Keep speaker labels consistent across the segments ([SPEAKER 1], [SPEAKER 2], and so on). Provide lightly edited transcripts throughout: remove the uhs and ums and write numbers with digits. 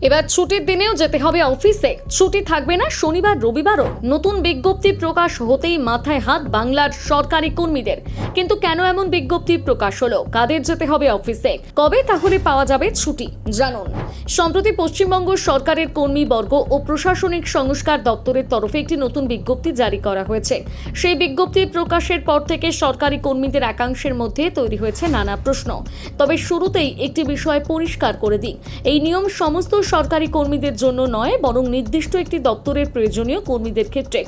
[SPEAKER 1] এবার ছুটির দিনেও যেতে হবে অফিসে, ছুটি থাকবে না শনিবার রবিবারও। নতুন বিজ্ঞপ্তি প্রকাশ হতেই মাথায় হাত বাংলার সরকারি কর্মীদের। কিন্তু কেন এমন বিজ্ঞপ্তি প্রকাশ হলো? কাদের যেতে হবে অফিসে? কবে তাহলে পাওয়া যাবে ছুটি? জানুন। সম্প্রতি পশ্চিমবঙ্গ সরকারের কর্মীবর্গ ও প্রশাসনিক সংস্কার দপ্তরের তরফে একটি নতুন বিজ্ঞপ্তি জারি করা হয়েছে। সেই বিজ্ঞপ্তি প্রকাশের পর থেকে সরকারি কর্মীদের একাংশের মধ্যে তৈরি হয়েছে নানা প্রশ্ন। তবে শুরুতেই একটি বিষয় পরিষ্কার করে দিই, এই নিয়ম সমস্ত সরকারি কর্মীদের জন্য নয়, বরং নির্দিষ্ট একটি দপ্তরের প্রয়োজনীয় কর্মীদের ক্ষেত্রে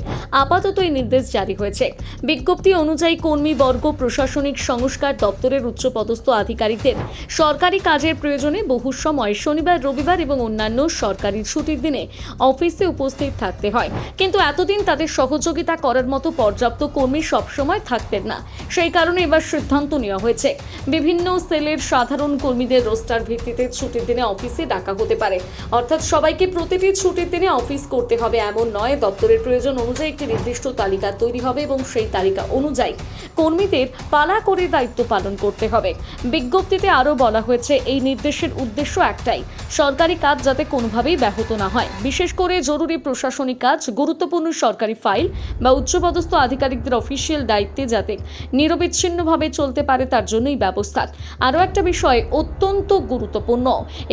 [SPEAKER 1] আপাতত এই নির্দেশ জারি হয়েছে। বিজ্ঞপ্তি অনুযায়ী কর্মীবর্গ প্রশাসনিক সংস্কার দপ্তরের উচ্চপদস্থ আধিকারিকদের সরকারি কাজের প্রয়োজনে বহু সময় শনিবার রবিবার এবং অন্যান্য সরকারি ছুটির দিনে অফিসে উপস্থিত থাকতে হয়। কিন্তু এতদিন তাদের সহযোগিতা করার মতো পর্যাপ্ত কর্মী সবসময় থাকতেন না। সেই কারণে এবার সিদ্ধান্ত নেওয়া হয়েছে, বিভিন্ন সেলের সাধারণ কর্মীদের রোস্টার ভিত্তিতে ছুটির দিনে অফিসে ডাকা হতে পারে। অর্থাৎ সবাইকে প্রতিটি ছুটির দিনে অফিস করতে হবে এমন নয়। দপ্তরের প্রয়োজন অনুযায়ী একটি নির্দিষ্ট তালিকা তৈরি হবে এবং সেই তালিকা অনুযায়ী কর্মীদের পালা করে দায়িত্ব পালন করতে হবে। বিজ্ঞপ্তিতে আরও বলা হয়েছে, এই নির্দেশের উদ্দেশ্য একটাই, সরকারি কাজ যাতে কোনোভাবেই ব্যাহত না হয়। বিশেষ করে জরুরি প্রশাসনিক কাজ, গুরুত্বপূর্ণ সরকারি ফাইল বা উচ্চপদস্থ আধিকারিকদের অফিসিয়াল দায়িত্বে যাতে নিরবিচ্ছিন্নভাবে চলতে পারে তার জন্যই ব্যবস্থা। আরও একটা বিষয় অত্যন্ত গুরুত্বপূর্ণ,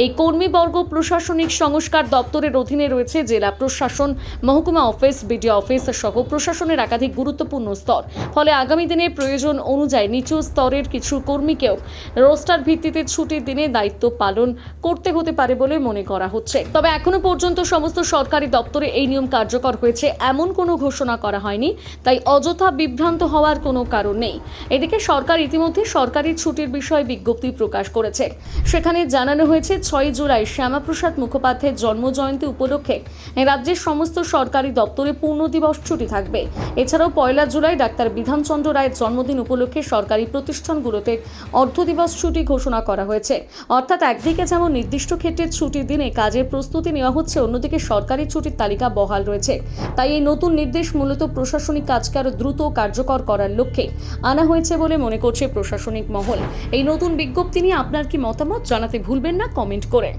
[SPEAKER 1] এই কর্মীবর্গ প্রশাসনিক সংস্কার দপ্তরের অধীনে রয়েছে জেলা প্রশাসন, মহকুমা অফিস, বিডিও অফিস সহ প্রশাসনের একাধিক গুরুত্বপূর্ণ স্তর। ফলে আগামী দিনে প্রয়োজন অনুযায়ী নিচু স্তরের কিছু কর্মীকেও রোস্টার ভিত্তিতে ছুটির দিনে দায়িত্ব পালন করতে হতে পারে বলে মনে করা হচ্ছে। তবে এখনো পর্যন্ত সমস্ত সরকারি দপ্তরে এই নিয়ম কার্যকর হয়েছে এমন কোনো ঘোষণা করা হয়নি, তাই অযথা বিভ্রান্ত হওয়ার কোনো কারণ নেই। এদিকে সরকার ইতিমধ্যে সরকারি ছুটির বিষয়ে বিজ্ঞপ্তি প্রকাশ করেছে। সেখানে জানানো হয়েছে, 6 জুলাই শ্যামাপ্রসাদ মুখোপাধ্যায়ের জন্মজয়ন্তী উপলক্ষে রাজ্যের সমস্ত সরকারি দপ্তরে পূর্ণ দিবস ছুটি থাকবে। এছাড়াও 1 জুলাই ডাক্তার বিধানচন্দ্র রায়ের জন্মদিন উপলক্ষে সরকারি প্রতিষ্ঠানগুলোতে অর্ধ দিবস ছুটি ঘোষণা করা হয়েছে। অর্থাৎ একদিকে যেমন নির্দিষ্ট ক্ষেত্রে ছুটির দিনে কাজের প্রস্তুতি নেওয়া হচ্ছে, অন্যদিকে সরকারি ছুটির তালিকা বহাল রয়েছে। তাই এই নতুন নির্দেশ মূলত প্রশাসনিক কাজকে আরও দ্রুত কার্যকর করার লক্ষ্যে আনা হয়েছে বলে মনে করছে প্রশাসনিক মহল। এই নতুন বিজ্ঞপ্তি নিয়ে আপনার কি মতামত জানাতে ভুলবেন না কমেন্ট করে।